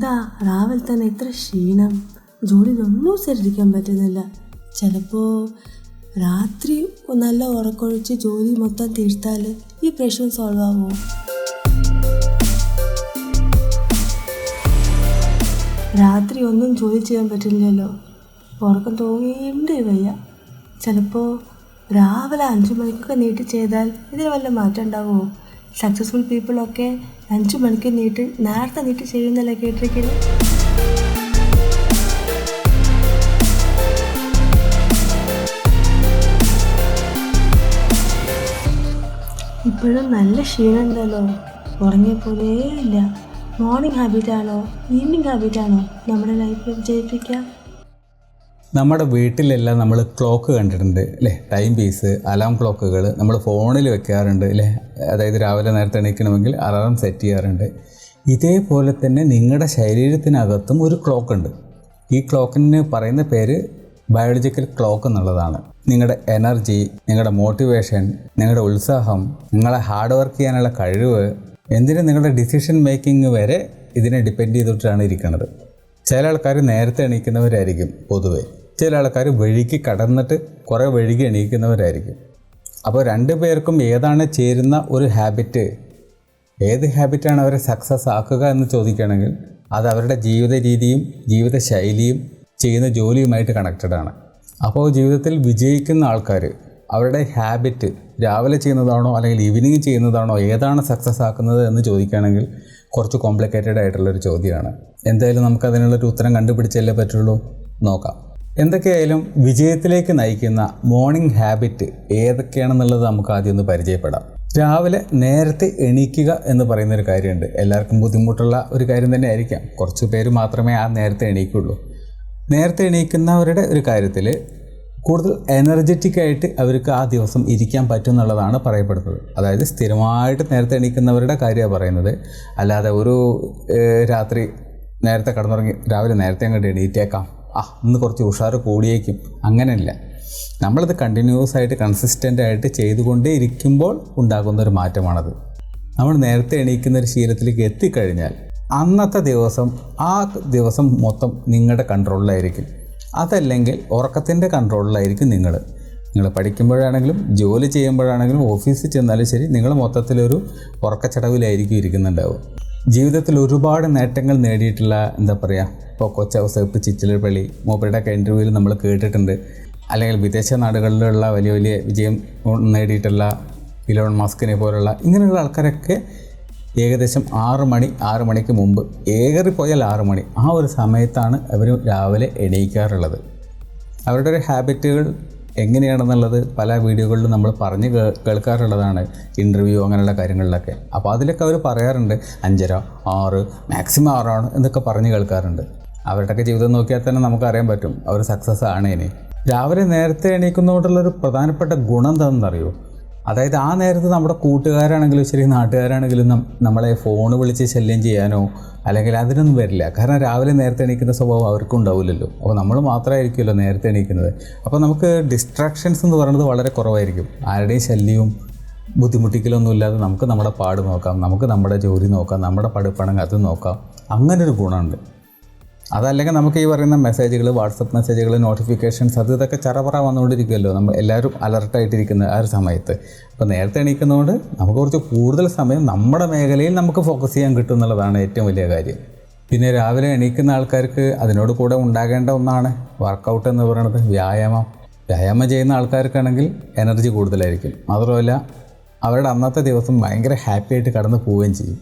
എന്താ രാവിലെ തന്നെ ഇത്ര ക്ഷീണം? ജോലിയിലൊന്നും ശ്രദ്ധിക്കാൻ പറ്റുന്നില്ല. ചിലപ്പോൾ രാത്രി നല്ല ഉറക്കൊഴിച്ച് ജോലി മൊത്തം തീർത്താൽ ഈ പ്രശ്നം സോൾവ് ആവുമോ? രാത്രി ഒന്നും ജോലി ചെയ്യാൻ പറ്റില്ലല്ലോ. ഉറക്കം തൂങ്ങിയിട്ട് വയ്യ. ചിലപ്പോൾ രാവിലെ 5 മണിക്കൊക്കെ നീട്ടി ചെയ്താൽ ഇതിന് വല്ല മാറ്റം ഉണ്ടാവുമോ? സക്സസ്ഫുൾ പീപ്പിളൊക്കെ 5 മണിക്ക് നേരത്തെ നീട്ടി ചെയ്യുന്നല്ല കേട്ടിരിക്കുന്നത്. ഇപ്പോഴും നല്ല ക്ഷീണം ഉണ്ടല്ലോ. ഉറങ്ങിയ പോലേ ഇല്ല. മോർണിംഗ് ഹാബിറ്റാണോ ഈവനിങ് ഹാബിറ്റാണോ നമ്മുടെ ലൈഫിൽ വിജയിപ്പിക്കുക? നമ്മുടെ വീട്ടിലെല്ലാം നമ്മൾ ക്ലോക്ക് കണ്ടിട്ടുണ്ട് അല്ലേ? ടൈം പീസ്, അലാം ക്ലോക്കുകൾ നമ്മൾ ഫോണിൽ വെക്കാറുണ്ട് അല്ലേ? അതായത് രാവിലെ നേരത്തെ എണീക്കണമെങ്കിൽ അലാറം സെറ്റ് ചെയ്യാറുണ്ട്. ഇതേപോലെ തന്നെ നിങ്ങളുടെ ശരീരത്തിനകത്തും ഒരു ക്ലോക്ക് ഉണ്ട്. ഈ ക്ലോക്കിന് പറയുന്ന പേര് ബയോളജിക്കൽ ക്ലോക്ക് എന്നുള്ളതാണ്. നിങ്ങളുടെ എനർജി, നിങ്ങളുടെ മോട്ടിവേഷൻ, നിങ്ങളുടെ ഉത്സാഹം, നിങ്ങളെ ഹാർഡ് വർക്ക് ചെയ്യാനുള്ള കഴിവ്, എന്തിനും നിങ്ങളുടെ ഡിസിഷൻ മേക്കിംഗ് വരെ ഇതിനെ ഡിപ്പെൻഡ് ചെയ്തിട്ടാണ് ഇരിക്കുന്നത്. ചില ആൾക്കാർ നേരത്തെ എണീക്കുന്നവരായിരിക്കും പൊതുവെ, ചില ആൾക്കാർ വഴുകി കടന്നിട്ട് കുറേ വഴുകി എണീക്കുന്നവരായിരിക്കും. അപ്പോൾ 2 പേർക്കും ഏതാണ് ചേരുന്ന ഒരു ഹാബിറ്റ്, ഏത് ഹാബിറ്റാണ് അവരെ സക്സസ് ആക്കുക എന്ന് ചോദിക്കുകയാണെങ്കിൽ അത് അവരുടെ ജീവിത രീതിയും ജീവിത ശൈലിയും ചെയ്യുന്ന ജോലിയുമായിട്ട് കണക്റ്റഡ് ആണ്. അപ്പോൾ ജീവിതത്തിൽ വിജയിക്കുന്ന ആൾക്കാർ അവരുടെ ഹാബിറ്റ് രാവിലെ ചെയ്യുന്നതാണോ അല്ലെങ്കിൽ ഈവനിങ് ചെയ്യുന്നതാണോ, ഏതാണ് സക്സസ് ആക്കുന്നത് എന്ന് ചോദിക്കുകയാണെങ്കിൽ കുറച്ച് കോംപ്ലിക്കേറ്റഡ് ആയിട്ടുള്ളൊരു ചോദ്യമാണ്. എന്തായാലും നമുക്കതിനുള്ളൊരു ഉത്തരം കണ്ടുപിടിച്ചല്ലേ പറ്റുള്ളൂ. നോക്കാം. എന്തൊക്കെയായാലും വിജയത്തിലേക്ക് നയിക്കുന്ന മോർണിംഗ് ഹാബിറ്റ് ഏതൊക്കെയാണെന്നുള്ളത് നമുക്ക് ആദ്യം ഒന്ന് പരിചയപ്പെടാം. രാവിലെ നേരത്തെ എണീക്കുക എന്ന് പറയുന്നൊരു കാര്യമുണ്ട്. എല്ലാവർക്കും ബുദ്ധിമുട്ടുള്ള ഒരു കാര്യം തന്നെ ആയിരിക്കാം. കുറച്ച് പേര് മാത്രമേ ആ നേരത്തെ എണീക്കുള്ളൂ. നേരത്തെ എണീക്കുന്നവരുടെ ഒരു കാര്യത്തിൽ കൂടുതൽ എനർജറ്റിക് ആയിട്ട് അവർക്ക് ആ ദിവസം ഇരിക്കാൻ പറ്റും എന്നുള്ളതാണ് പറയപ്പെടുന്നത്. അതായത് സ്ഥിരമായിട്ട് നേരത്തെ എണീക്കുന്നവരുടെ കാര്യമാണ് പറയുന്നത്. അല്ലാതെ ഒരു രാത്രി നേരത്തെ കിടന്നുറങ്ങി രാവിലെ നേരത്തെ അങ്ങോട്ട് എണീറ്റേക്കാം, ഇന്ന് കുറച്ച് ഉഷാറ് കൂടിയേക്കും, അങ്ങനെയല്ല. നമ്മളിത് കണ്ടിന്യൂസ് ആയിട്ട് കൺസിസ്റ്റൻ്റ് ആയിട്ട് ചെയ്തുകൊണ്ടേ ഇരിക്കുമ്പോൾ ഉണ്ടാകുന്നൊരു മാറ്റമാണത്. നമ്മൾ നേരത്തെ എണീക്കുന്ന ഒരു ശീലത്തിലേക്ക് എത്തിക്കഴിഞ്ഞാൽ അന്നത്തെ ദിവസം ആ ദിവസം മൊത്തം നിങ്ങളുടെ കൺട്രോളിലായിരിക്കും. അതല്ലെങ്കിൽ ഉറക്കത്തിൻ്റെ കൺട്രോളിലായിരിക്കും നിങ്ങൾ പഠിക്കുമ്പോഴാണെങ്കിലും ജോലി ചെയ്യുമ്പോഴാണെങ്കിലും ഓഫീസിൽ ചെന്നാലും ശരി, നിങ്ങൾ മൊത്തത്തിലൊരു ഉറക്കച്ചടവിലായിരിക്കും ഇരിക്കുന്നുണ്ടാവും. ജീവിതത്തിൽ ഒരുപാട് നേട്ടങ്ങൾ നേടിയിട്ടുള്ള ഇപ്പോൾ കൊച്ചൗസേപ്പ്, ചിറ്റിലപ്പള്ളി മൂപ്പരുടെയൊക്കെ ഇൻ്റർവ്യൂവിൽ നമ്മൾ കേട്ടിട്ടുണ്ട്. അല്ലെങ്കിൽ വിദേശ നാടുകളിലുള്ള വലിയ വലിയ വിജയം നേടിയിട്ടുള്ള ഇലോൺ മസ്കിനെ പോലുള്ള ഇങ്ങനെയുള്ള ആൾക്കാരൊക്കെ ഏകദേശം 6 മണിക്ക് മുമ്പ്, ഏറിപ്പോയാൽ 6 മണി, ആ ഒരു സമയത്താണ് അവർ രാവിലെ എണീക്കാറുള്ളത്. അവരുടെ ഒരു ഹാബിറ്റുകൾ എങ്ങനെയാണെന്നുള്ളത് പല വീഡിയോകളിലും നമ്മൾ പറഞ്ഞ് കേൾക്കാറുള്ളതാണ്, ഇൻ്റർവ്യൂ അങ്ങനെയുള്ള കാര്യങ്ങളിലൊക്കെ. അപ്പോൾ അതിലൊക്കെ അവർ പറയാറുണ്ട് 5:30, 6, മാക്സിമം 6 എന്നൊക്കെ പറഞ്ഞ് കേൾക്കാറുണ്ട്. അവരുടെയൊക്കെ ജീവിതം നോക്കിയാൽ തന്നെ നമുക്കറിയാൻ പറ്റും അവർ സക്സസ് ആണ്. ഇനി രാവിലെ നേരത്തെ എണീക്കുന്നതുകൊണ്ടുള്ളൊരു പ്രധാനപ്പെട്ട ഗുണം എന്താണെന്നറിയോ? അതായത് ആ നേരത്ത് നമ്മുടെ കൂട്ടുകാരാണെങ്കിലും ശരി, നാട്ടുകാരാണെങ്കിലും നമ്മളെ ഫോൺ വിളിച്ച് ശല്യം ചെയ്യാനോ അല്ലെങ്കിൽ അതിനൊന്നും വരില്ല. കാരണം രാവിലെ നേരത്തെ എണീക്കുന്ന സ്വഭാവം അവർക്കും ഉണ്ടാവില്ലല്ലോ. അപ്പോൾ നമ്മൾ മാത്രമായിരിക്കുമല്ലോ നേരത്തെ എണീക്കുന്നത്. അപ്പോൾ നമുക്ക് ഡിസ്ട്രാക്ഷൻസ് എന്ന് പറയുന്നത് വളരെ കുറവായിരിക്കും. ആരുടെയും ശല്യവും ബുദ്ധിമുട്ടിക്കലൊന്നും ഇല്ലാതെ നമുക്ക് നമ്മുടെ പാട് നോക്കാം, നമുക്ക് നമ്മുടെ ജോലി നോക്കാം, നമ്മുടെ പഠിപ്പാണെങ്കിൽ അത് നോക്കാം. അങ്ങനൊരു ഗുണമുണ്ട്. അതല്ലെങ്കിൽ നമുക്ക് ഈ പറയുന്ന മെസ്സേജുകൾ, വാട്സപ്പ് മെസ്സേജുകൾ, നോട്ടിഫിക്കേഷൻസ് ഇതൊക്കെ ചറപറ വന്നുകൊണ്ടിരിക്കുമല്ലോ. നമ്മൾ എല്ലാവരും അലർട്ടായിട്ടിരിക്കുന്ന ആ ഒരു സമയത്ത്. അപ്പോൾ നേരത്തെ എണീക്കുന്നതുകൊണ്ട് നമുക്ക് കുറച്ച് കൂടുതൽ സമയം നമ്മുടെ മേഖലയിൽ നമുക്ക് ഫോക്കസ് ചെയ്യാൻ കിട്ടും എന്നുള്ളതാണ് ഏറ്റവും വലിയ കാര്യം. പിന്നെ രാവിലെ എണീക്കുന്ന ആൾക്കാർക്ക് അതിനോട് കൂടെ ഉണ്ടാകേണ്ട ഒന്നാണ് വർക്കൗട്ട് എന്ന് പറയുന്നത്, വ്യായാമം ചെയ്യുന്ന ആൾക്കാർക്കാണെങ്കിൽ എനർജി കൂടുതലായിരിക്കും. മാത്രമല്ല അവരുടെ അന്നത്തെ ദിവസം ഭയങ്കര ഹാപ്പി ആയിട്ട് കടന്നു പോവുകയും ചെയ്യും.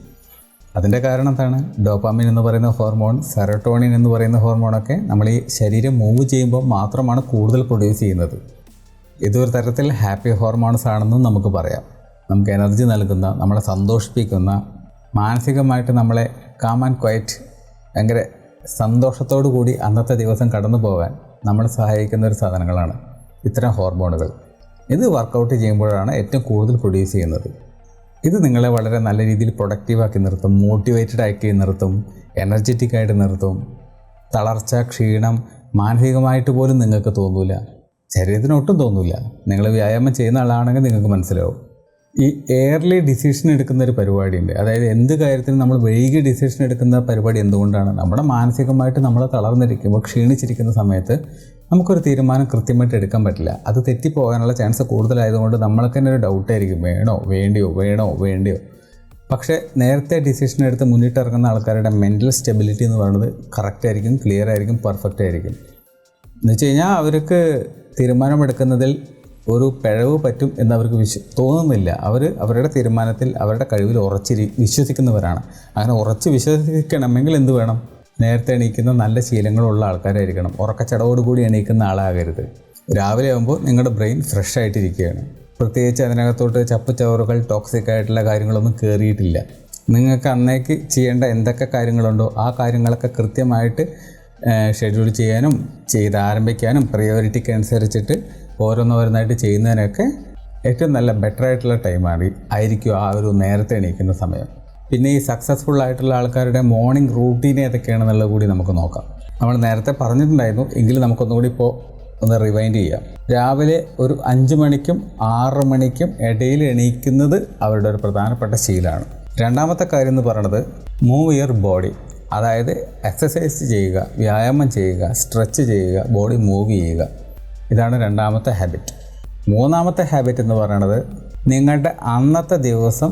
അതിൻ്റെ കാരണം എന്താണ്? ഡോപ്പാമിൻ എന്ന് പറയുന്ന ഹോർമോൺ, സെറട്ടോണിൻ എന്ന് പറയുന്ന ഹോർമോണൊക്കെ നമ്മൾ ഈ ശരീരം മൂവ് ചെയ്യുമ്പോൾ മാത്രമാണ് കൂടുതൽ പ്രൊഡ്യൂസ് ചെയ്യുന്നത്. ഇതൊരു തരത്തിൽ ഹാപ്പി ഹോർമോൺസ് ആണെന്നും നമുക്ക് പറയാം. നമുക്ക് എനർജി നൽകുന്ന, നമ്മളെ സന്തോഷിപ്പിക്കുന്ന, മാനസികമായിട്ട് നമ്മളെ കാം ആൻഡ് ക്വയറ്റ്, ഭയങ്കര സന്തോഷത്തോടു കൂടി അന്നത്തെ ദിവസം കടന്നു പോകാൻ നമ്മളെ സഹായിക്കുന്ന ഒരു സാധനങ്ങളാണ് ഇത്തരം ഹോർമോണുകൾ. ഇത് വർക്കൗട്ട് ചെയ്യുമ്പോഴാണ് ഏറ്റവും കൂടുതൽ പ്രൊഡ്യൂസ് ചെയ്യുന്നത്. ഇത് നിങ്ങളെ വളരെ നല്ല രീതിയിൽ പ്രൊഡക്റ്റീവാക്കി നിർത്തും, മോട്ടിവേറ്റഡ് ആക്കി നിർത്തും, എനർജറ്റിക് ആയിട്ട് നിർത്തും. തളർച്ച, ക്ഷീണം മാനസികമായിട്ട് പോലും നിങ്ങൾക്ക് തോന്നില്ല, ശരീരത്തിന് ഒട്ടും തോന്നില്ല. നിങ്ങൾ വ്യായാമം ചെയ്യുന്ന ആളാണെങ്കിൽ നിങ്ങൾക്ക് മനസ്സിലാവും. ഈ എയർലി ഡിസിഷൻ എടുക്കുന്ന ഒരു പരിപാടിയുണ്ട്. അതായത് എന്ത് കാര്യത്തിനും നമ്മൾ വൈകി ഡിസിഷൻ എടുക്കുന്ന പരിപാടി എന്തുകൊണ്ടാണ്? നമ്മുടെ മാനസികമായിട്ട് നമ്മൾ തളർന്നിരിക്കുമ്പോൾ ക്ഷീണിച്ചിരിക്കുന്ന സമയത്ത് നമുക്കൊരു തീരുമാനം കൃത്യമായിട്ട് എടുക്കാൻ പറ്റില്ല. അത് തെറ്റിപ്പോകാനുള്ള ചാൻസ് കൂടുതലായതുകൊണ്ട് നമ്മൾക്ക് തന്നെ ഒരു ഡൗട്ടായിരിക്കും, വേണോ വേണ്ടിയോ. പക്ഷേ നേരത്തെ ഡിസിഷൻ എടുത്ത് മുന്നിട്ടിറങ്ങുന്ന ആൾക്കാരുടെ മെൻ്റൽ സ്റ്റെബിലിറ്റി എന്ന് പറയുന്നത് കറക്റ്റായിരിക്കും, ക്ലിയർ ആയിരിക്കും, പെർഫെക്റ്റ് ആയിരിക്കും. എന്ന് വെച്ച് കഴിഞ്ഞാൽ അവർക്ക് തീരുമാനമെടുക്കുന്നതിൽ ഒരു പിഴവ് പറ്റും എന്നവർക്ക് തോന്നുന്നില്ല. അവരുടെ തീരുമാനത്തിൽ അവരുടെ കഴിവിൽ വിശ്വസിക്കുന്നവരാണ്. അങ്ങനെ ഉറച്ച് വിശ്വസിക്കണമെങ്കിൽ എന്ത് വേണം? നേരത്തെ എണീക്കുന്ന നല്ല ശീലങ്ങളുള്ള ആൾക്കാരായിരിക്കണം. ഉറക്കച്ചടവോടുകൂടി എണീക്കുന്ന ആളാകരുത്. രാവിലെ ആകുമ്പോൾ നിങ്ങളുടെ ബ്രെയിൻ ഫ്രഷ് ആയിട്ടിരിക്കുകയാണ്. പ്രത്യേകിച്ച് അതിനകത്തോട്ട് ചപ്പുചവറുകൾ, ടോക്സിക് ആയിട്ടുള്ള കാര്യങ്ങളൊന്നും കയറിയിട്ടില്ല. നിങ്ങൾക്ക് അന്നേക്ക് ചെയ്യേണ്ട എന്തൊക്കെ കാര്യങ്ങളുണ്ടോ ആ കാര്യങ്ങളൊക്കെ കൃത്യമായിട്ട് ഷെഡ്യൂൾ ചെയ്യാനും ആരംഭിക്കാനും പ്രയോറിറ്റിക്ക് അനുസരിച്ചിട്ട് ഓരോന്നായിട്ട് ചെയ്യുന്നതിനൊക്കെ ഏറ്റവും നല്ല ബെറ്റർ ആയിട്ടുള്ള ടൈമാണ് ആയിരിക്കും ആ ഒരു നേരത്തെ എണീക്കുന്ന സമയം. പിന്നെ ഈ സക്സസ്ഫുൾ ആയിട്ടുള്ള ആൾക്കാരുടെ മോർണിംഗ് റൂട്ടീൻ ഏതൊക്കെയാണെന്നുള്ളത് കൂടി നമുക്ക് നോക്കാം. നമ്മൾ നേരത്തെ പറഞ്ഞിട്ടുണ്ടായിരുന്നു, എങ്കിലും നമുക്കൊന്നുകൂടി ഇപ്പോൾ ഒന്ന് റിവൈൻഡ് ചെയ്യാം. രാവിലെ ഒരു 5 മണിക്കും 6 മണിക്കും ഇടയിൽ എണീക്കുന്നത് അവരുടെ ഒരു പ്രധാനപ്പെട്ട ശീലമാണ്. രണ്ടാമത്തെ കാര്യം എന്ന് പറയുന്നത് മൂവ് യുവർ ബോഡി. അതായത് എക്സസൈസ് ചെയ്യുക, വ്യായാമം ചെയ്യുക, സ്ട്രെച്ച് ചെയ്യുക, ബോഡി മൂവ് ചെയ്യുക. ഇതാണ് രണ്ടാമത്തെ ഹാബിറ്റ്. മൂന്നാമത്തെ ഹാബിറ്റ് എന്ന് പറയുന്നത് നിങ്ങളുടെ അന്നത്തെ ദിവസം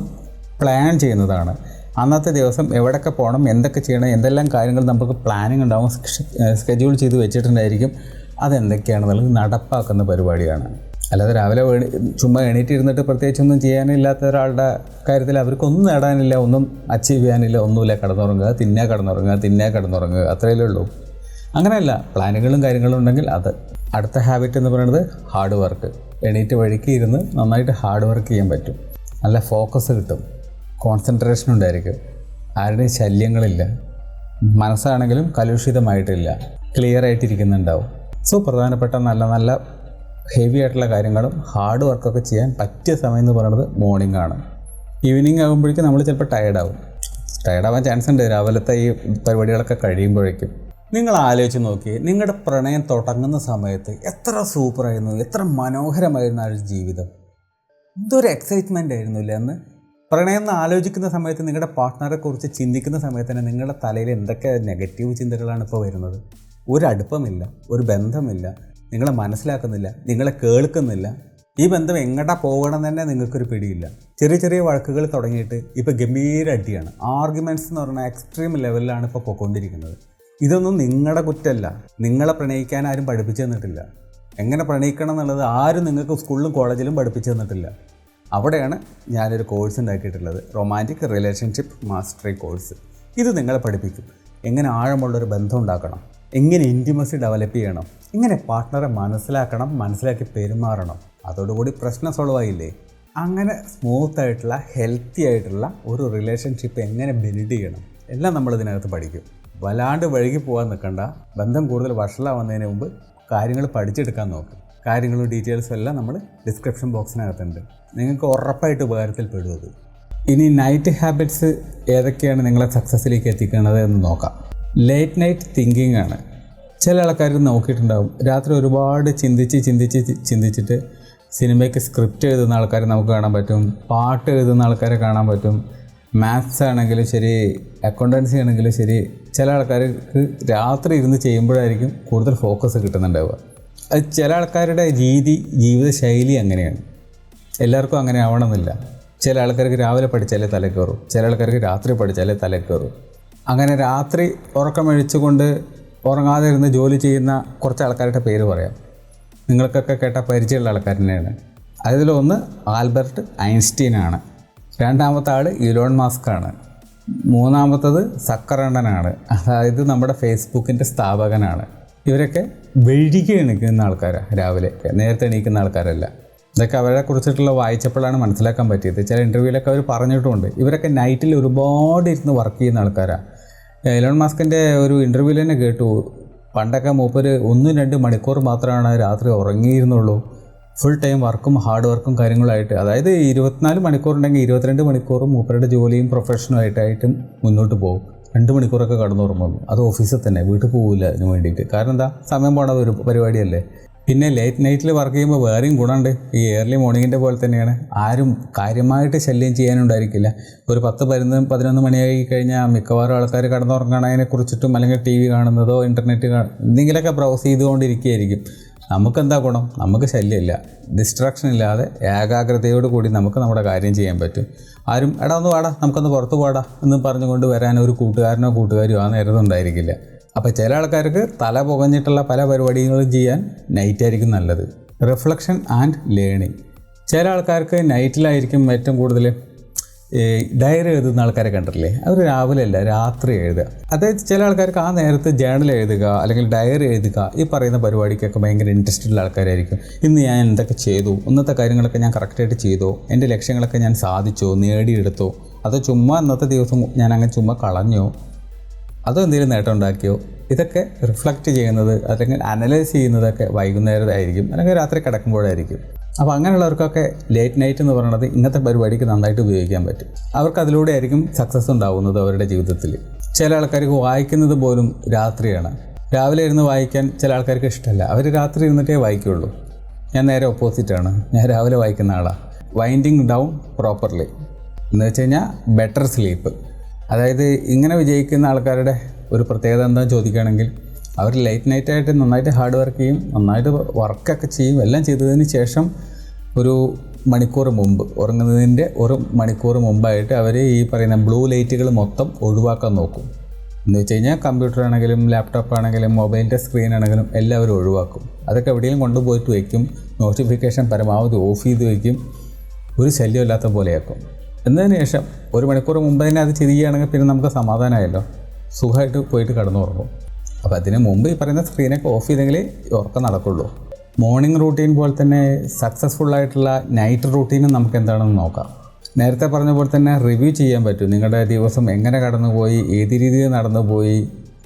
പ്ലാൻ ചെയ്യുന്നതാണ്. അന്നത്തെ ദിവസം എവിടെയൊക്കെ പോകണം, എന്തൊക്കെ ചെയ്യണം, എന്തെല്ലാം കാര്യങ്ങൾ നമുക്ക് പ്ലാനിങ് ഉണ്ടാവും, സ്കെഡ്യൂൾ ചെയ്ത് വെച്ചിട്ടുണ്ടായിരിക്കും. അതെന്തൊക്കെയാണെന്നുള്ളത് നടപ്പാക്കുന്ന പരിപാടിയാണ്. അല്ലാതെ രാവിലെ ചുമ്മാ എണീറ്റിരുന്നിട്ട് പ്രത്യേകിച്ചൊന്നും ചെയ്യാനില്ലാത്ത ഒരാളുടെ കാര്യത്തിൽ അവർക്കൊന്നും നേടാനില്ല, ഒന്നും അച്ചീവ് ചെയ്യാനില്ല, ഒന്നുമില്ല. കിടന്നുറങ്ങുക അത്രയല്ലേ ഉള്ളൂ. അങ്ങനെയല്ല, പ്ലാനുകളും കാര്യങ്ങളും ഉണ്ടെങ്കിൽ അത്. അടുത്ത ഹാബിറ്റ് എന്ന് പറയുന്നത് ഹാർഡ് വർക്ക്. എണീറ്റ് വഴിക്ക് ഇരുന്ന് നന്നായിട്ട് ഹാർഡ് വർക്ക് ചെയ്യാൻ പറ്റും. നല്ല ഫോക്കസ് കിട്ടും, കോൺസെൻട്രേഷൻ ഉണ്ടായിരിക്കും, ആരുടെയും ശല്യങ്ങളില്ല, മനസ്സാണെങ്കിലും കലുഷിതമായിട്ടില്ല, ക്ലിയർ ആയിട്ടിരിക്കുന്നുണ്ടാവും. സോ പ്രധാനപ്പെട്ട നല്ല ഹെവി ആയിട്ടുള്ള കാര്യങ്ങളും ഹാർഡ് വർക്കൊക്കെ ചെയ്യാൻ പറ്റിയ സമയം എന്ന് പറയുന്നത് മോർണിംഗ് ആണ്. ഈവനിങ് ആകുമ്പോഴേക്കും നമ്മൾ ചിലപ്പോൾ ടയർഡാവാൻ ചാൻസ് ഉണ്ട് രാവിലത്തെ ഈ പരിപാടികളൊക്കെ കഴിയുമ്പോഴേക്കും. നിങ്ങൾ ആലോചിച്ച് നോക്കി, നിങ്ങളുടെ പ്രണയം തുടങ്ങുന്ന സമയത്ത് എത്ര സൂപ്പറായിരുന്നു, എത്ര മനോഹരമായിരുന്നു ആ ഒരു ജീവിതം. എന്തൊരു എക്സൈറ്റ്മെൻ്റ് ആയിരുന്നില്ല അന്ന്. പ്രണയം എന്ന് ആലോചിക്കുന്ന സമയത്ത്, നിങ്ങളുടെ പാർട്ട്ണറെ കുറിച്ച് ചിന്തിക്കുന്ന സമയത്ത് തന്നെ നിങ്ങളുടെ തലയിൽ എന്തൊക്കെ നെഗറ്റീവ് ചിന്തകളാണ് ഇപ്പോൾ വരുന്നത്. ഒരു അടുപ്പമില്ല, ഒരു ബന്ധമില്ല, നിങ്ങളെ മനസ്സിലാക്കുന്നില്ല, നിങ്ങളെ കേൾക്കുന്നില്ല. ഈ ബന്ധം എങ്ങോട്ടാ പോകണം തന്നെ നിങ്ങൾക്കൊരു പിടിയില്ല. ചെറിയ വഴക്കുകൾ തുടങ്ങിയിട്ട് ഇപ്പോൾ ഗംഭീര അടിയാണ്. ആർഗ്യുമെൻറ്റ്സ് എന്ന് പറഞ്ഞാൽ എക്സ്ട്രീം ലെവലിലാണ് ഇപ്പോൾ പോയിക്കൊണ്ടിരിക്കുന്നത്. ഇതൊന്നും നിങ്ങളുടെ കുറ്റമല്ല. നിങ്ങളെ പ്രണയിക്കാൻ ആരും പഠിപ്പിച്ചു തന്നിട്ടില്ല. എങ്ങനെ പ്രണയിക്കണം എന്നുള്ളത് ആരും നിങ്ങൾക്ക് സ്കൂളിലും കോളേജിലും പഠിപ്പിച്ചു തന്നിട്ടില്ല. അവിടെയാണ് ഞാനൊരു കോഴ്സ് ഉണ്ടാക്കിയിട്ടുള്ളത്, റൊമാൻറ്റിക് റിലേഷൻഷിപ്പ് മാസ്റ്ററി കോഴ്സ്. ഇത് നിങ്ങളെ പഠിപ്പിക്കും എങ്ങനെ ആഴമുള്ളൊരു ബന്ധം ഉണ്ടാക്കണം, എങ്ങനെ ഇൻറ്റിമസി ഡെവലപ്പ് ചെയ്യണം, എങ്ങനെ പാർട്ട്ണറെ മനസ്സിലാക്കി പെരുമാറണം. അതോടുകൂടി പ്രശ്നം സോൾവ് ആയില്ലേ. അങ്ങനെ സ്മൂത്തായിട്ടുള്ള ഹെൽത്തി ആയിട്ടുള്ള ഒരു റിലേഷൻഷിപ്പ് എങ്ങനെ ബിൽഡ് ചെയ്യണം എല്ലാം നമ്മളിതിനകത്ത് പഠിക്കും. വല്ലാണ്ട് വഴുകി പോകാൻ നിൽക്കണ്ട. ബന്ധം കൂടുതൽ വഷളാവുന്നതിന് മുമ്പ് കാര്യങ്ങൾ പഠിച്ചെടുക്കാൻ നോക്കും. കാര്യങ്ങളും ഡീറ്റെയിൽസും എല്ലാം നമ്മൾ ഡിസ്ക്രിപ്ഷൻ ബോക്സിനകത്തുണ്ട്. നിങ്ങൾക്ക് ഉറപ്പായിട്ട് ഉപകാരത്തിൽ പെടുന്നത്. ഇനി നൈറ്റ് ഹാബിറ്റ്സ് ഏതൊക്കെയാണ് നിങ്ങളെ സക്സസ്സിലേക്ക് എത്തിക്കുന്നത് എന്ന് നോക്കാം. ലേറ്റ് നൈറ്റ് തിങ്കിങ് ആണ്. ചില ആൾക്കാർ നോക്കിയിട്ടുണ്ടാവും, രാത്രി ഒരുപാട് ചിന്തിച്ചിട്ട് സിനിമയ്ക്ക് സ്ക്രിപ്റ്റ് എഴുതുന്ന ആൾക്കാരെ നമുക്ക് കാണാൻ പറ്റും, പാട്ട് എഴുതുന്ന ആൾക്കാരെ കാണാൻ പറ്റും, മാത്സ് ആണെങ്കിലും ശരി, അക്കൗണ്ടൻസി ആണെങ്കിലും ശരി. ചില ആൾക്കാർക്ക് രാത്രി ഇരുന്ന് ചെയ്യുമ്പോഴായിരിക്കും കൂടുതൽ ഫോക്കസ് കിട്ടുന്നുണ്ടാവുക. അത് ചില ആൾക്കാരുടെ ജീവിതശൈലി അങ്ങനെയാണ്. എല്ലാവർക്കും അങ്ങനെ ആവണമെന്നില്ല. ചില ആൾക്കാർക്ക് രാവിലെ പഠിച്ചാലേ തല കയറും, ചില ആൾക്കാർക്ക് രാത്രി പഠിച്ചാലേ തല കയറും. അങ്ങനെ രാത്രി ഉറക്കമഴിച്ചുകൊണ്ട് ഉറങ്ങാതെ ഇരുന്ന് ജോലി ചെയ്യുന്ന കുറച്ച് ആൾക്കാരുടെ പേര് പറയാം. നിങ്ങൾക്കൊക്കെ കേട്ട പരിചയമുള്ള ആൾക്കാർ തന്നെയാണ്. അതിലൊന്ന് ആൽബർട്ട് ഐൻസ്റ്റീൻ ആണ്. രണ്ടാമത്തെ ആൾ ഇലോൺ മസ്ക് ആണ്. മൂന്നാമത്തത് സക്കറണ്ടനാണ്. അതായത് നമ്മുടെ ഫേസ്ബുക്കിൻ്റെ സ്ഥാപകനാണ്. ഇവരൊക്കെ വൈകിട്ട് എണീക്കുന്ന ആൾക്കാരാണ്, രാവിലെ നേരത്തെ എണീക്കുന്ന ആൾക്കാരല്ല. ഇതൊക്കെ അവരെ കുറിച്ചിട്ടുള്ള വായിച്ചപ്പോഴാണ് മനസ്സിലാക്കാൻ പറ്റിയത്. ചില ഇൻ്റർവ്യൂവിലൊക്കെ അവർ പറഞ്ഞിട്ടുമുണ്ട്. ഇവരൊക്കെ നൈറ്റിൽ ഒരുപാട് ഇരുന്ന് വർക്ക് ചെയ്യുന്ന ആൾക്കാരാണ്. ഇലോൺ മസ്കിൻ്റെ ഒരു ഇൻ്റർവ്യൂവിൽ തന്നെ കേട്ടു, പണ്ടൊക്കെ മൂപ്പര് 1-2 മണിക്കൂർ മാത്രമാണ് രാത്രി ഉറങ്ങിയിരുന്നുള്ളൂ. ഫുൾ ടൈം വർക്കും ഹാർഡ് വർക്കും കാര്യങ്ങളായിട്ട്. അതായത് 24 മണിക്കൂറുണ്ടെങ്കിൽ 22 മണിക്കൂറും മൂപ്പരുടെ ജോലിയും പ്രൊഫഷനുമായിട്ടും മുന്നോട്ട് പോകും. 2 മണിക്കൂറൊക്കെ കടന്നുറങ്ങുന്നു. അത് ഓഫീസിൽ തന്നെ, വീട്ടിൽ പോകില്ല അതിന് വേണ്ടിയിട്ട്. കാരണം എന്താ, സമയം പോണ ഒരു പരിപാടിയല്ലേ. പിന്നെ ലേറ്റ് നൈറ്റിൽ വർക്ക് ചെയ്യുമ്പോൾ വേറെയും ഗുണമുണ്ട്. ഈ ഏർലി മോർണിംഗിൻ്റെ പോലെ തന്നെയാണ്. ആരും കാര്യമായിട്ട് ശല്യം ചെയ്യാനുണ്ടായിരിക്കില്ല. ഒരു 10-11 മണിയായി കഴിഞ്ഞാൽ മിക്കവാറും ആൾക്കാർ കിടന്നുറങ്ങണതിനെ കുറിച്ചിട്ടും അല്ലെങ്കിൽ ടി വി കാണുന്നതോ ഇൻ്റർനെറ്റ് എന്തെങ്കിലുമൊക്കെ ബ്രൗസ് ചെയ്തുകൊണ്ടിരിക്കുകയായിരിക്കും. നമുക്കെന്താ ഗുണം? നമുക്ക് ശല്യമില്ല, ഡിസ്ട്രാക്ഷൻ ഇല്ലാതെ ഏകാഗ്രതയോട് കൂടി നമുക്ക് നമ്മുടെ കാര്യം ചെയ്യാൻ പറ്റും. ആരും എടാ ഒന്ന് വാടാ നമുക്കൊന്ന് പുറത്ത് പോടാ എന്ന് പറഞ്ഞുകൊണ്ട് വരാൻ ഒരു കൂട്ടുകാരനോ കൂട്ടുകാരിയോ ആ നേരത്തുണ്ടായിരിക്കില്ല. അപ്പോൾ ചില ആൾക്കാർക്ക് തല പുകഞ്ഞിട്ടുള്ള പല പരിപാടികളും ചെയ്യാൻ നൈറ്റായിരിക്കും നല്ലത്. Reflection and learning. ചില ആൾക്കാർക്ക് നൈറ്റിലായിരിക്കും ഏറ്റവും കൂടുതൽ ഡയറി എഴുതുന്ന ആൾക്കാരെ കണ്ടിട്ടില്ലേ? അവർ രാവിലെ അല്ല രാത്രി എഴുതുക. അതായത് ചില ആൾക്കാർക്ക് ആ നേരത്ത് ജേണൽ എഴുതുക അല്ലെങ്കിൽ ഡയറി എഴുതുക ഈ പറയുന്ന പരിപാടിക്കൊക്കെ ഭയങ്കര ഇൻട്രസ്റ്റഡ് ഉള്ള ആൾക്കാരായിരിക്കും. ഇന്ന് ഞാൻ എന്തൊക്കെ ചെയ്തു, ഇന്നത്തെ കാര്യങ്ങളൊക്കെ ഞാൻ കറക്റ്റായിട്ട് ചെയ്തോ, എൻ്റെ ലക്ഷ്യങ്ങളൊക്കെ ഞാൻ സാധിച്ചോ, നേടിയെടുത്തോ, അതോ ചുമ്മാ ഇന്നത്തെ ദിവസം ഞാൻ അങ്ങനെ ചുമ്മാ കളഞ്ഞോ, അതോ എന്തെങ്കിലും നേട്ടം ഉണ്ടാക്കിയോ, ഇതൊക്കെ റിഫ്ലക്റ്റ് ചെയ്യുന്നത് അല്ലെങ്കിൽ അനലൈസ് ചെയ്യുന്നതൊക്കെ വൈകുന്നേരമായിരിക്കും അല്ലെങ്കിൽ രാത്രി കിടക്കുമ്പോഴായിരിക്കും. അപ്പോൾ അങ്ങനെയുള്ളവർക്കൊക്കെ ലേറ്റ് നൈറ്റ് എന്ന് പറയുന്നത് ഇന്നത്തെ പരിപാടിക്ക് നന്നായിട്ട് ഉപയോഗിക്കാൻ പറ്റും. അവർക്ക് അതിലൂടെ ആയിരിക്കും സക്സസ് ഉണ്ടാവുന്നത് അവരുടെ ജീവിതത്തിൽ. ചില ആൾക്കാർക്ക് വായിക്കുന്നത് പോലും രാത്രിയാണ്. രാവിലെ ഇരുന്ന് വായിക്കാൻ ചില ആൾക്കാർക്ക് ഇഷ്ടമല്ല, അവർ രാത്രി ഇരുന്നിട്ടേ വായിക്കുള്ളൂ. ഞാൻ നേരെ ഓപ്പോസിറ്റാണ്. ഞാൻ രാവിലെ വായിക്കുന്ന ആളാണ്. വൈൻഡിങ് ഡൗൺ പ്രോപ്പർലി എന്ന് വെച്ച് കഴിഞ്ഞാൽ ബെറ്റർ സ്ലീപ്പ്. അതായത് ഇങ്ങനെ വിജയിക്കുന്ന ആൾക്കാരുടെ ഒരു പ്രത്യേകത എന്താണെന്ന് ചോദിക്കുകയാണെങ്കിൽ അവർ ലേറ്റ് നൈറ്റായിട്ട് നന്നായിട്ട് ഹാർഡ് വർക്ക് ചെയ്യും, നന്നായിട്ട് വർക്കൊക്കെ ചെയ്യും. എല്ലാം ചെയ്തതിന് ശേഷം ഒരു മണിക്കൂർ മുമ്പ്, ഉറങ്ങുന്നതിൻ്റെ ഒരു മണിക്കൂർ മുമ്പായിട്ട് അവർ ഈ പറയുന്ന ബ്ലൂ ലൈറ്റുകൾ മൊത്തം ഒഴിവാക്കാൻ നോക്കും. എന്ന് വെച്ച് കഴിഞ്ഞാൽ കമ്പ്യൂട്ടർ ആണെങ്കിലും ലാപ്ടോപ്പ് ആണെങ്കിലും മൊബൈലിൻ്റെ സ്ക്രീൻ ആണെങ്കിലും എല്ലാവരും ഒഴിവാക്കും. അതൊക്കെ എവിടെയെങ്കിലും കൊണ്ടുപോയിട്ട് വയ്ക്കും. നോട്ടിഫിക്കേഷൻ പരമാവധി ഓഫ് ചെയ്ത് വയ്ക്കും. ഒരു ശല്യമില്ലാത്ത പോലെയാക്കും. എന്നതിന് ശേഷം ഒരു മണിക്കൂർ മുമ്പ് തന്നെ അത് ചെയ്യുകയാണെങ്കിൽ പിന്നെ നമുക്ക് സമാധാനമായല്ലോ, സുഖമായിട്ട് പോയിട്ട് കിടന്നുറങ്ങും. അപ്പോൾ അതിന് മുമ്പ് ഈ പറയുന്ന സ്ക്രീനൊക്കെ ഓഫ് ചെയ്തെങ്കിൽ ഉറക്കം നടക്കുള്ളൂ. മോർണിംഗ് റൂട്ടീൻ പോലെ തന്നെ സക്സസ്ഫുള്ളായിട്ടുള്ള നൈറ്റ് റൂട്ടീനും നമുക്ക് എന്താണെന്ന് നോക്കാം. നേരത്തെ പറഞ്ഞ പോലെ തന്നെ റിവ്യൂ ചെയ്യാൻ പറ്റും. നിങ്ങളുടെ ദിവസം എങ്ങനെ കടന്നുപോയി, ഏത് രീതിയിൽ നടന്നുപോയി,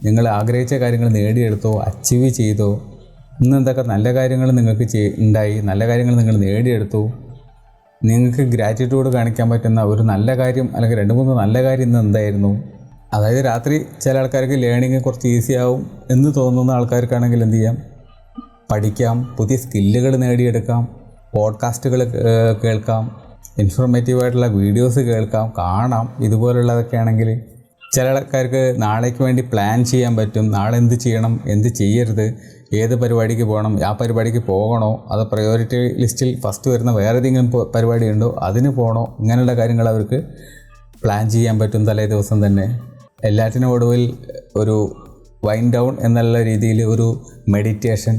നിങ്ങൾ ആഗ്രഹിച്ച കാര്യങ്ങൾ നേടിയെടുത്തോ, അച്ചീവ് ചെയ്തോ, ഇന്ന് എന്തൊക്കെ നല്ല കാര്യങ്ങൾ നിങ്ങൾക്ക് ഉണ്ടായി, നല്ല കാര്യങ്ങൾ നിങ്ങൾ നേടിയെടുത്തു, നിങ്ങൾക്ക് ഗ്രാറ്റിറ്റ്യൂഡ് കാണിക്കാൻ പറ്റുന്ന ഒരു നല്ല കാര്യം അല്ലെങ്കിൽ 2-3 നല്ല കാര്യം ഇന്ന് എന്തായിരുന്നു. അതായത് രാത്രി ചില ആൾക്കാർക്ക് ലേണിങ് കുറച്ച് ഈസി ആവും എന്ന് തോന്നുന്ന ആൾക്കാർക്കാണെങ്കിൽ എന്ത് ചെയ്യാം, പഠിക്കാം, പുതിയ സ്കില്ലുകൾ നേടിയെടുക്കാം, പോഡ്കാസ്റ്റുകൾ കേൾക്കാം, ഇൻഫോർമേറ്റീവായിട്ടുള്ള വീഡിയോസ് കേൾക്കാം, കാണാം. ഇതുപോലുള്ളതൊക്കെ ആണെങ്കിൽ ചില ആൾക്കാർക്ക് നാളേക്ക് വേണ്ടി പ്ലാൻ ചെയ്യാൻ പറ്റും. നാളെ എന്ത് ചെയ്യണം, എന്ത് ചെയ്യരുത്, ഏത് പരിപാടിക്ക് പോകണം, ആ പരിപാടിക്ക് പോകണോ, അത് പ്രയോറിറ്റി ലിസ്റ്റിൽ ഫസ്റ്റ് വരുന്ന വേറെ ഏതെങ്കിലും പരിപാടി ഉണ്ടോ അതിന് പോകണോ, ഇങ്ങനെയുള്ള കാര്യങ്ങൾ അവർക്ക് പ്ലാൻ ചെയ്യാൻ പറ്റും തലേ ദിവസം തന്നെ. എല്ലാറ്റിനും ഒടുവിൽ ഒരു വൈൻഡ് ഡൗൺ എന്നുള്ള രീതിയിൽ ഒരു മെഡിറ്റേഷൻ,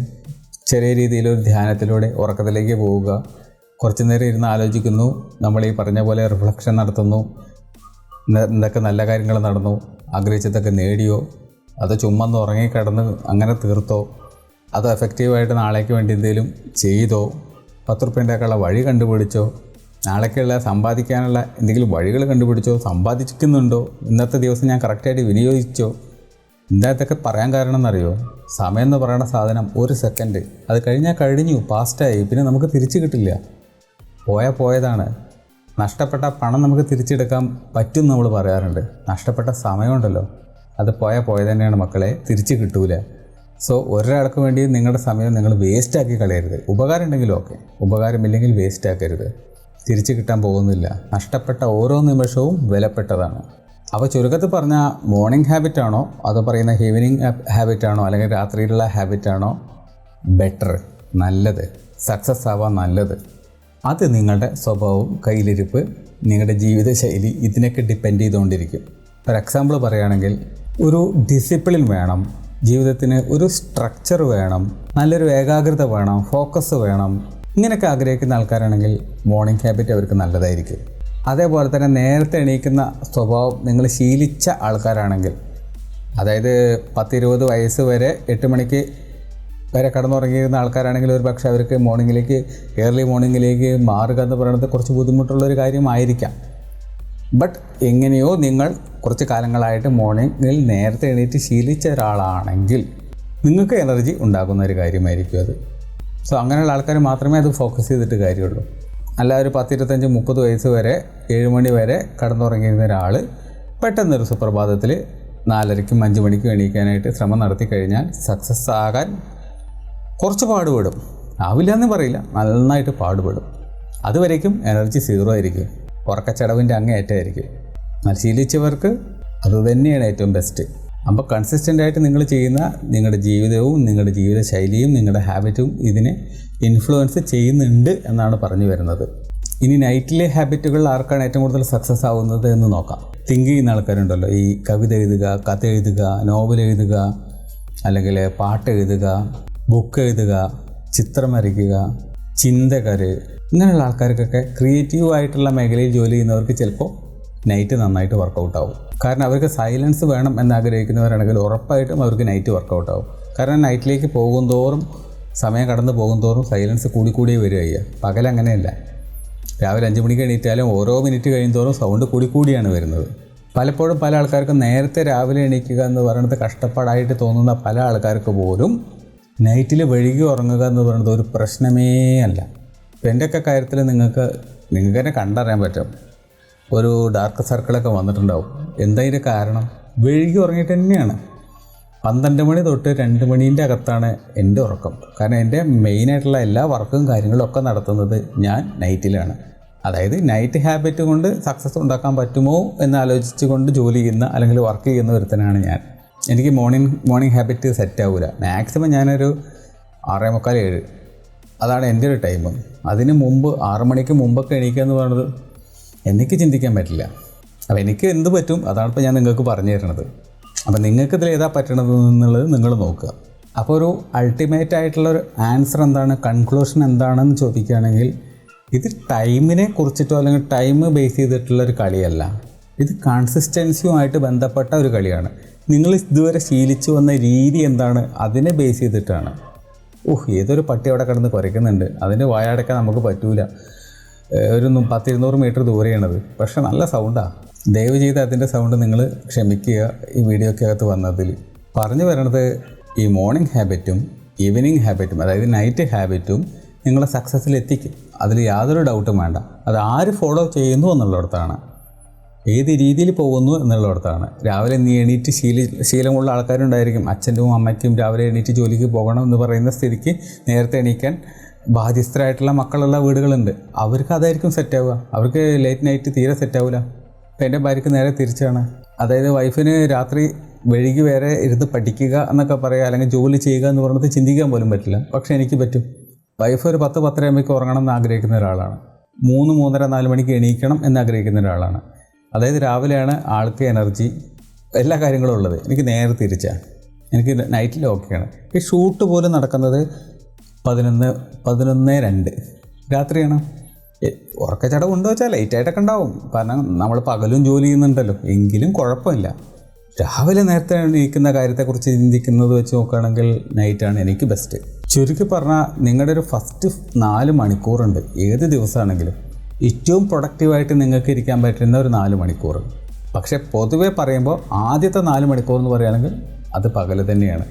ചെറിയ രീതിയിലൊരു ധ്യാനത്തിലൂടെ ഉറക്കത്തിലേക്ക് പോവുക. കുറച്ച് നേരം ഇരുന്ന് ആലോചിക്കുന്നു, നമ്മൾ ഈ പറഞ്ഞ പോലെ റിഫ്ലക്ഷൻ നടത്തുന്നു, എന്തൊക്കെ നല്ല കാര്യങ്ങൾ നടന്നു, ആഗ്രഹിച്ചതൊക്കെ നേടിയോ, അത് ചുമ്മാന്ന് ഉറങ്ങിക്കിടന്ന് അങ്ങനെ തീർത്തോ, അത് എഫക്റ്റീവായിട്ട് നാളേക്ക് വേണ്ടി എന്തെങ്കിലും ചെയ്തോ, 10 റുപ്യൻ്റെയൊക്കെയുള്ള വഴി കണ്ടുപിടിച്ചോ, നാളേക്കുള്ള സമ്പാദിക്കാനുള്ള എന്തെങ്കിലും വഴികൾ കണ്ടുപിടിച്ചോ, സമ്പാദിക്കുന്നുണ്ടോ, ഇന്നത്തെ ദിവസം ഞാൻ കറക്റ്റായിട്ട് വിനിയോഗിച്ചോ. എന്താ ഇതൊക്കെ പറയാൻ കാരണം എന്നറിയോ? സമയം എന്ന് പറയുന്ന സാധനം 1 സെക്കൻഡ്, അത് കഴിഞ്ഞു, പാസ്റ്റായി, പിന്നെ നമുക്ക് തിരിച്ചു കിട്ടില്ല. പോയതാണ്. നഷ്ടപ്പെട്ട പണം നമുക്ക് തിരിച്ചെടുക്കാൻ പറ്റും നമ്മൾ പറയാറുണ്ട്. നഷ്ടപ്പെട്ട സമയമുണ്ടല്ലോ, അത് പോയത് തന്നെയാണ് മക്കളെ, തിരിച്ച് കിട്ടൂല. സോ ഒരാൾക്ക് വേണ്ടി നിങ്ങളുടെ സമയം നിങ്ങൾ വേസ്റ്റാക്കി കളയരുത്. ഉപകാരം ഉണ്ടെങ്കിലും ഓക്കെ, ഉപകാരമില്ലെങ്കിൽ വേസ്റ്റ് ആക്കരുത്. തിരിച്ച് കിട്ടാൻ പോകുന്നില്ല. നഷ്ടപ്പെട്ട ഓരോ നിമിഷവും വിലപ്പെട്ടതാണ്. അപ്പോൾ ചുരുക്കത്തിൽ പറഞ്ഞാൽ മോർണിംഗ് ഹാബിറ്റാണോ അതോ പറയുന്ന ഈവനിങ് ഹാബിറ്റാണോ അല്ലെങ്കിൽ രാത്രിയിലുള്ള ഹാബിറ്റാണോ ബെറ്റർ, നല്ലത്, സക്സസ് ആവാൻ നല്ലത്? അത് നിങ്ങളുടെ സ്വഭാവം, കയ്യിലിരിപ്പ്, നിങ്ങളുടെ ജീവിതശൈലി ഇതിനൊക്കെ ഡിപ്പെൻഡ് ചെയ്തുകൊണ്ടിരിക്കും. ഫോർ എക്സാമ്പിൾ പറയുകയാണെങ്കിൽ ഒരു ഡിസിപ്ലിൻ വേണം, ജീവിതത്തിന് ഒരു സ്ട്രക്ചർ വേണം, നല്ലൊരു ഏകാഗ്രത വേണം, ഫോക്കസ് വേണം. ഇങ്ങനെയൊക്കെ ആഗ്രഹിക്കുന്ന ആൾക്കാരാണെങ്കിൽ മോർണിംഗ് ഹാബിറ്റ് അവർക്ക് നല്ലതായിരിക്കും. അതേപോലെ തന്നെ നേരത്തെ എണീക്കുന്ന സ്വഭാവം നിങ്ങൾ ശീലിച്ച ആൾക്കാരാണെങ്കിൽ, അതായത് 10-20 വയസ്സ് വരെ 8 മണിക്ക് വരെ കടന്നുറങ്ങിയിരുന്ന ആൾക്കാരാണെങ്കിൽ ഒരു പക്ഷേ അവർക്ക് ഏർലി മോർണിംഗിലേക്ക് മാറുക എന്ന് പറയുന്നത് കുറച്ച് ബുദ്ധിമുട്ടുള്ളൊരു കാര്യമായിരിക്കാം. ബട്ട് എങ്ങനെയോ നിങ്ങൾ കുറച്ച് കാലങ്ങളായിട്ട് മോർണിംഗിൽ നേരത്തെ എണീറ്റ് ശീലിച്ച ഒരാളാണെങ്കിൽ നിങ്ങൾക്ക് എനർജി ഉണ്ടാകുന്ന ഒരു കാര്യമായിരിക്കും അത്. സോ അങ്ങനെയുള്ള ആൾക്കാർ മാത്രമേ അത് ഫോക്കസ് ചെയ്തിട്ട് കാര്യമുള്ളൂ. അല്ല ഒരു 10-25-30 വയസ്സ് വരെ 7 മണി വരെ കടന്നുറങ്ങിയിരുന്ന ഒരാൾ പെട്ടെന്നൊരു സുപ്രഭാതത്തിൽ 4:30-ക്കും 5 മണിക്കും എണീക്കാനായിട്ട് ശ്രമം നടത്തി കഴിഞ്ഞാൽ സക്സസ് ആകാൻ കുറച്ച് പാടുപെടും. ആവില്ല എന്ന് പറയില്ല, നന്നായിട്ട് പാടുപെടും. അതുവരേക്കും എനർജി 0 ആയിരിക്കും, ഉറക്കച്ചടവിൻ്റെ അങ്ങേയറ്റമായിരിക്കും. എന്നാൽ ശീലിച്ചവർക്ക് അതുതന്നെയാണ് ഏറ്റവും ബെസ്റ്റ്. അപ്പോൾ കൺസിസ്റ്റൻ്റായിട്ട് നിങ്ങൾ ചെയ്യുന്ന നിങ്ങളുടെ ജീവിതവും നിങ്ങളുടെ ജീവിത ശൈലിയും നിങ്ങളുടെ ഹാബിറ്റും ഇതിനെ ഇൻഫ്ലുവൻസ് ചെയ്യുന്നുണ്ട് എന്നാണ് പറഞ്ഞു വരുന്നത്. ഇനി നൈറ്റിലെ ഹാബിറ്റുകൾ ആർക്കാണ് ഏറ്റവും കൂടുതൽ സക്സസ് ആവുന്നത് എന്ന് നോക്കാം. തിങ്ക് ചെയ്യുന്ന ആൾക്കാരുണ്ടല്ലോ, ഈ കവിത എഴുതുക, കഥ എഴുതുക, നോവൽ എഴുതുക, അല്ലെങ്കിൽ പാട്ട് എഴുതുക, ബുക്ക് എഴുതുക, ചിത്രം വരയ്ക്കുക, ചിന്തകർ, ഇങ്ങനെയുള്ള ആൾക്കാർക്കൊക്കെ ക്രിയേറ്റീവായിട്ടുള്ള മേഖലയിൽ ജോലി ചെയ്യുന്നവർക്ക് ചിലപ്പോൾ നൈറ്റ് നന്നായിട്ട് വർക്കൗട്ട് ആവും. കാരണം അവർക്ക് സൈലൻസ് വേണം എന്നാഗ്രഹിക്കുന്നവരാണെങ്കിൽ ഉറപ്പായിട്ടും അവർക്ക് നൈറ്റ് വർക്കൗട്ട് ആവും. കാരണം നൈറ്റിലേക്ക് പോകുന്തോറും, സമയം കടന്നു പോകുന്തോറും സൈലൻസ് കൂടിക്കൂടിയേ വരിക. പകലങ്ങനെയല്ല. രാവിലെ 5 മണിക്ക് എണീറ്റാലും ഓരോ മിനിറ്റ് കഴിയുന്തോറും സൗണ്ട് കൂടിക്കൂടിയാണ് വരുന്നത്. പലപ്പോഴും പല ആൾക്കാർക്കും നേരത്തെ രാവിലെ എണീക്കുക എന്ന് പറയുന്നത് കഷ്ടപ്പാടായിട്ട് തോന്നുന്ന പല ആൾക്കാർക്ക് പോലും നൈറ്റിൽ വഴുകി ഉറങ്ങുക എന്ന് പറയുന്നത് ഒരു പ്രശ്നമേ അല്ല. ഇപ്പം എൻ്റെയൊക്കെ കാര്യത്തിൽ നിങ്ങൾക്ക് തന്നെ കണ്ടറിയാൻ പറ്റും, ഒരു ഡാർക്ക് സർക്കിളൊക്കെ വന്നിട്ടുണ്ടാവും. എന്താ കാരണം? വഴുകി ഉറങ്ങിയിട്ട് തന്നെയാണ്. 12 മണി തൊട്ട് 2 മണീൻ്റെ അകത്താണ് എൻ്റെ ഉറക്കം. കാരണം എൻ്റെ മെയിനായിട്ടുള്ള എല്ലാ വർക്കും കാര്യങ്ങളും ഒക്കെ നടത്തുന്നത് ഞാൻ നൈറ്റിലാണ്. അതായത് നൈറ്റ് ഹാബിറ്റ് കൊണ്ട് സക്സസ് ഉണ്ടാക്കാൻ പറ്റുമോ എന്നാലോചിച്ചുകൊണ്ട് ജോലി ചെയ്യുന്ന അല്ലെങ്കിൽ വർക്ക് ചെയ്യുന്ന ഒരുത്തനാണ് ഞാൻ. എനിക്ക് മോർണിംഗ് ഹാബിറ്റ് സെറ്റ് ആവില്ല. മാക്സിമം ഞാനൊരു 6:45 7 അതാണ് എൻ്റെ ഒരു ടൈം. അതിന് മുമ്പ് 6 മണിക്ക് മുമ്പൊക്കെ എണീക്കുക എന്ന് പറയുന്നത് എനിക്ക് ചിന്തിക്കാൻ പറ്റില്ല. അപ്പോൾ എനിക്ക് എന്ത് പറ്റും അതാണ് ഇപ്പോൾ ഞാൻ നിങ്ങൾക്ക് പറഞ്ഞു തരുന്നത്. അപ്പോൾ നിങ്ങൾക്കിതിൽ ഏതാ പറ്റണത് എന്നുള്ളത് നിങ്ങൾ നോക്കുക. അപ്പോൾ ഒരു അൾട്ടിമേറ്റ് ആയിട്ടുള്ളൊരു ആൻസർ എന്താണ്, കൺക്ലൂഷൻ എന്താണെന്ന് ചോദിക്കുകയാണെങ്കിൽ ഇത് ടൈമിനെ കുറിച്ചിട്ടോ അല്ലെങ്കിൽ ടൈം ബേസ് ചെയ്തിട്ടുള്ളൊരു കളിയല്ല. ഇത് കൺസിസ്റ്റൻസിയുമായിട്ട് ബന്ധപ്പെട്ട ഒരു കളിയാണ്. നിങ്ങൾ ഇതുവരെ ശീലിച്ചു വന്ന രീതി എന്താണ് അതിനെ ബേസ് ചെയ്തിട്ടാണ്. ഏതൊരു പട്ടി അവിടെ കിടന്ന് കുരയ്ക്കുന്നുണ്ട്, അതിൻ്റെ വായടക്കാൻ നമുക്ക് പറ്റൂല. ഒരു 100-200 മീറ്റർ ദൂരെയാണത്, പക്ഷെ നല്ല സൗണ്ടാണ്. ദയവ് ചെയ്ത് അതിൻ്റെ സൗണ്ട് നിങ്ങൾ ക്ഷമിക്കുക. ഈ വീഡിയോക്കകത്ത് വന്നതിൽ പറഞ്ഞു വരണത് ഈ മോർണിംഗ് ഹാബിറ്റും ഈവനിങ് ഹാബിറ്റും, അതായത് നൈറ്റ് ഹാബിറ്റും നിങ്ങളെ സക്സസ്സിൽ എത്തിക്കും. അതിൽ യാതൊരു ഡൗട്ടും വേണ്ട. അത് ആര് ഫോളോ ചെയ്യുന്നു എന്നുള്ളിടത്താണ്, ഏത് രീതിയിൽ പോകുന്നു എന്നുള്ളിടത്താണ്. രാവിലെ എണീറ്റ് ശീലമുള്ള ആൾക്കാരുണ്ടായിരിക്കും. അച്ഛനും അമ്മയ്ക്കും രാവിലെ എണീറ്റ് ജോലിക്ക് പോകണം എന്ന് പറയുന്ന സ്ഥിതിക്ക് നേരത്തെ എണീക്കാൻ ബാധ്യസ്ഥരായിട്ടുള്ള മക്കളുള്ള വീടുകളുണ്ട്. അവർക്ക് അതായിരിക്കും സെറ്റാവുക. അവർക്ക് ലേറ്റ് നൈറ്റ് തീരെ സെറ്റാവില്ല. ഇപ്പം എൻ്റെ ഭാര്യയ്ക്ക് നേരെ തിരിച്ചാണ്. അതായത് വൈഫിന് രാത്രി വൈകി വേറെ ഇരുന്ന് പഠിക്കുക എന്നൊക്കെ പറയുക, അല്ലെങ്കിൽ ജോലി ചെയ്യുക എന്ന് പറയുന്നത് ചിന്തിക്കാൻ പോലും പറ്റില്ല. പക്ഷേ എനിക്ക് പറ്റും. വൈഫ് ഒരു 10-10:30 ആകുമ്പോഴേക്ക് ഉറങ്ങണം എന്ന് ആഗ്രഹിക്കുന്ന ഒരാളാണ്. 3-3:30-4 മണിക്ക് എണീക്കണം എന്നാഗ്രഹിക്കുന്ന ഒരാളാണ്. അതായത് രാവിലെയാണ് ആൾക്ക് എനർജി, എല്ലാ കാര്യങ്ങളും ഉള്ളത്. എനിക്ക് നേരെ തിരിച്ചാണ്. എനിക്ക് നൈറ്റിൽ ഓക്കെയാണ്. ഈ ഷൂട്ട് പോലും നടക്കുന്നത് 11-2 രാത്രിയാണ്. ഉറക്കച്ചടവ് ഉണ്ടോ വെച്ചാൽ ലേറ്റായിട്ടൊക്കെ ഉണ്ടാവും. കാരണം നമ്മൾ പകലും ജോലി ചെയ്യുന്നുണ്ടല്ലോ. എങ്കിലും കുഴപ്പമില്ല. രാവിലെ നേരത്തെ എണീക്കുന്ന കാര്യത്തെക്കുറിച്ച് ചിന്തിക്കുന്നത് വെച്ച് നോക്കുകയാണെങ്കിൽ നൈറ്റാണ് എനിക്ക് ബെസ്റ്റ്. ചുരുക്കി പറഞ്ഞാൽ നിങ്ങളുടെ ഒരു ഫസ്റ്റ് 4 മണിക്കൂറുണ്ട് ഏത് ദിവസമാണെങ്കിലും. ഏറ്റവും പ്രൊഡക്റ്റീവായിട്ട് നിങ്ങൾക്ക് ഇരിക്കാൻ പറ്റുന്ന ഒരു 4 മണിക്കൂർ. പക്ഷേ പൊതുവേ പറയുമ്പോൾ ആദ്യത്തെ 4 മണിക്കൂർ എന്ന് പറയുകയാണെങ്കിൽ അത് പകൽ തന്നെയാണ്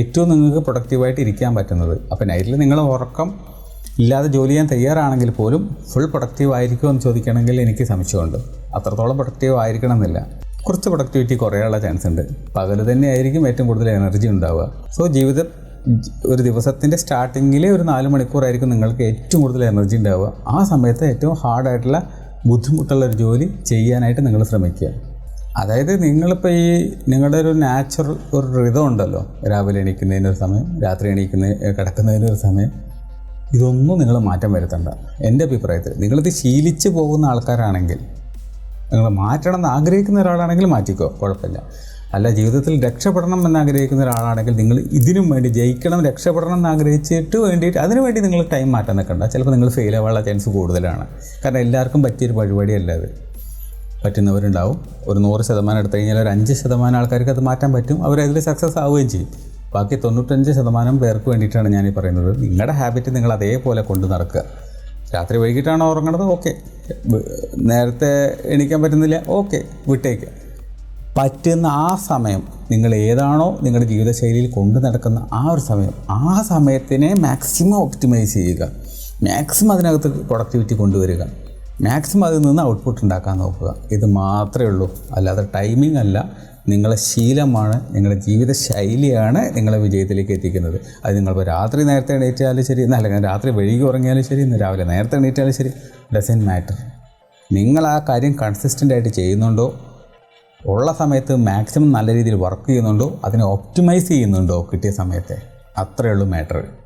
ഏറ്റവും നിങ്ങൾക്ക് പ്രൊഡക്റ്റീവായിട്ട് ഇരിക്കാൻ പറ്റുന്നത്. അപ്പോൾ നൈറ്റിൽ നിങ്ങൾ ഉറക്കം ഇല്ലാതെ ജോലി ചെയ്യാൻ തയ്യാറാണെങ്കിൽ പോലും ഫുൾ പ്രൊഡക്റ്റീവ് ആയിരിക്കുമോ എന്ന് ചോദിക്കുകയാണെങ്കിൽ എനിക്ക് സംശയമുണ്ട്. അത്രത്തോളം പ്രൊഡക്റ്റീവ് ആയിരിക്കണം എന്നില്ല. കുറച്ച് പ്രൊഡക്ടിവിറ്റി കുറയാനുള്ള ചാൻസ് ഉണ്ട്. പകൽ തന്നെ ആയിരിക്കും ഏറ്റവും കൂടുതൽ എനർജി ഉണ്ടാവുക. സോ ഒരു ദിവസത്തിൻ്റെ സ്റ്റാർട്ടിങ്ങിൽ ഒരു 4 മണിക്കൂറായിരിക്കും നിങ്ങൾക്ക് ഏറ്റവും കൂടുതൽ എനർജി ഉണ്ടാവുക. ആ സമയത്ത് ഏറ്റവും ഹാർഡായിട്ടുള്ള ബുദ്ധിമുട്ടുള്ളൊരു ജോലി ചെയ്യാനായിട്ട് നിങ്ങൾ ശ്രമിക്കുക. അതായത് നിങ്ങളിപ്പോൾ നിങ്ങളുടെ ഒരു നാച്ചുറൽ ഒരു റിതം ഉണ്ടല്ലോ, രാവിലെ എണീക്കുന്നതിനൊരു സമയം, രാത്രി കിടക്കുന്നതിനൊരു സമയം, ഇതൊന്നും നിങ്ങൾ മാറ്റം വരുത്തണ്ട. എൻ്റെ അഭിപ്രായത്തിൽ നിങ്ങളിത് ശീലിച്ച് പോകുന്ന ആൾക്കാരാണെങ്കിൽ, നിങ്ങൾ മാറ്റണം എന്ന് ആഗ്രഹിക്കുന്ന ഒരാളാണെങ്കിൽ മാറ്റിക്കോ, കുഴപ്പമില്ല. അല്ല, ജീവിതത്തിൽ രക്ഷപ്പെടണം എന്നാഗ്രഹിക്കുന്ന ഒരാളാണെങ്കിൽ നിങ്ങൾ ഇതിനും വേണ്ടി ജയിക്കണം, രക്ഷപ്പെടണം എന്നാഗ്രഹിച്ചിട്ട് വേണ്ടിയിട്ട് അതിനു വേണ്ടി നിങ്ങൾ ടൈം മാറ്റാൻ നിൽക്കണ്ട. ചിലപ്പോൾ നിങ്ങൾ ഫെയിൽ ആവാനുള്ള ചാൻസ് കൂടുതലാണ്. കാരണം എല്ലാവർക്കും പറ്റിയൊരു പരിപാടിയല്ല അത്. പറ്റുന്നവരുണ്ടാവും. ഒരു 100% എടുത്തു കഴിഞ്ഞാൽ ഒരു 5% ആൾക്കാർക്ക് അത് മാറ്റാൻ പറ്റും. അവരതിൽ സക്സസ് ആവുകയും ചെയ്യും. ബാക്കി 95% പേർക്ക് വേണ്ടിയിട്ടാണ് ഞാനീ പറയുന്നത്. നിങ്ങളുടെ ഹാബിറ്റ് നിങ്ങൾ അതേപോലെ കൊണ്ട് നടക്കുക. രാത്രി വൈകിട്ടാണോ ഉറങ്ങണത്? ഓക്കെ. നേരത്തെ എണീക്കാൻ പറ്റുന്നില്ല? ഓക്കെ, വിട്ടേക്ക്. പറ്റുന്ന ആ സമയം നിങ്ങൾ ഏതാണോ നിങ്ങളുടെ ജീവിതശൈലിയിൽ കൊണ്ടു നടക്കുന്ന ആ ഒരു സമയം, ആ സമയത്തിനെ മാക്സിമം ഒപ്റ്റിമൈസ് ചെയ്യുക. മാക്സിമം അതിനകത്ത് പ്രൊഡക്ടിവിറ്റി കൊണ്ടുവരിക. മാക്സിമം അതിൽ നിന്ന് ഔട്ട്പുട്ട് ഉണ്ടാക്കാൻ നോക്കുക. ഇത് മാത്രമേ ഉള്ളൂ. അല്ലാതെ ടൈമിംഗ് അല്ല, നിങ്ങളെ ശീലമാണ്, നിങ്ങളുടെ ജീവിത ശൈലിയാണ് നിങ്ങളെ വിജയത്തിലേക്ക് എത്തിക്കുന്നത്. അത് നിങ്ങളിപ്പോൾ രാത്രി നേരത്തെ എണീറ്റാലും ശരി, അല്ലെങ്കിൽ രാത്രി വൈകി ഉറങ്ങിയാലും ശരി, ഇന്ന് രാവിലെ നേരത്തെ എണീറ്റാലും ശരി, ഡസൻറ്റ് മാറ്റർ. നിങ്ങൾ ആ കാര്യം കൺസിസ്റ്റൻ്റായിട്ട് ചെയ്യുന്നുണ്ടോ, ഉള്ള സമയത്ത് മാക്സിമം നല്ല രീതിയിൽ വർക്ക് ചെയ്യുന്നുണ്ടോ, അതിനെ ഒപ്റ്റിമൈസ് ചെയ്യുന്നുണ്ടോ കിട്ടിയ സമയത്തെ, അത്രയേ ഉള്ളൂ മാറ്റർ.